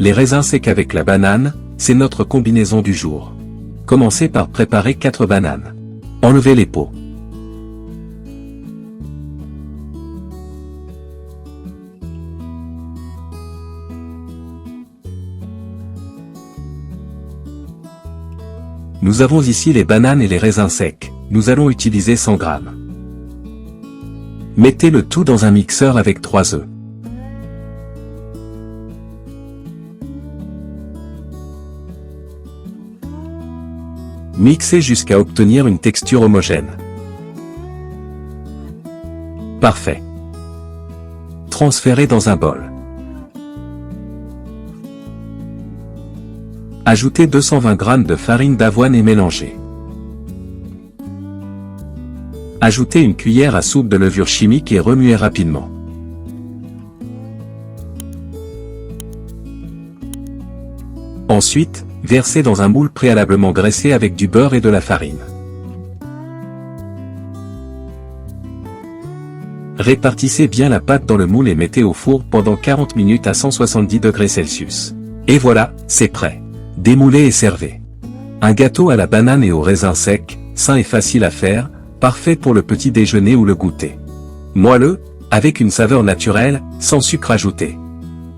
Les raisins secs avec la banane, c'est notre combinaison du jour. Commencez par préparer 4 bananes. Enlevez les peaux. Nous avons ici les bananes et les raisins secs. Nous allons utiliser 100 g. Mettez le tout dans un mixeur avec 3 œufs. Mixez jusqu'à obtenir une texture homogène. Parfait. Transférez dans un bol. Ajoutez 220 g de farine d'avoine et mélangez. Ajoutez une cuillère à soupe de levure chimique et remuez rapidement. Ensuite, versez dans un moule préalablement graissé avec du beurre et de la farine. Répartissez bien la pâte dans le moule et mettez au four pendant 40 minutes à 170 degrés Celsius. Et voilà, c'est prêt. Démoulez et servez. Un gâteau à la banane et aux raisins secs, sain et facile à faire, parfait pour le petit déjeuner ou le goûter. Moelleux, avec une saveur naturelle, sans sucre ajouté.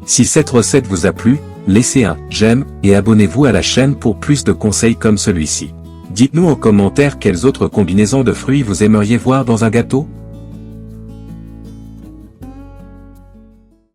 Si cette recette vous a plu, laissez un j'aime et abonnez-vous à la chaîne pour plus de conseils comme celui-ci. Dites-nous en commentaire quelles autres combinaisons de fruits vous aimeriez voir dans un gâteau.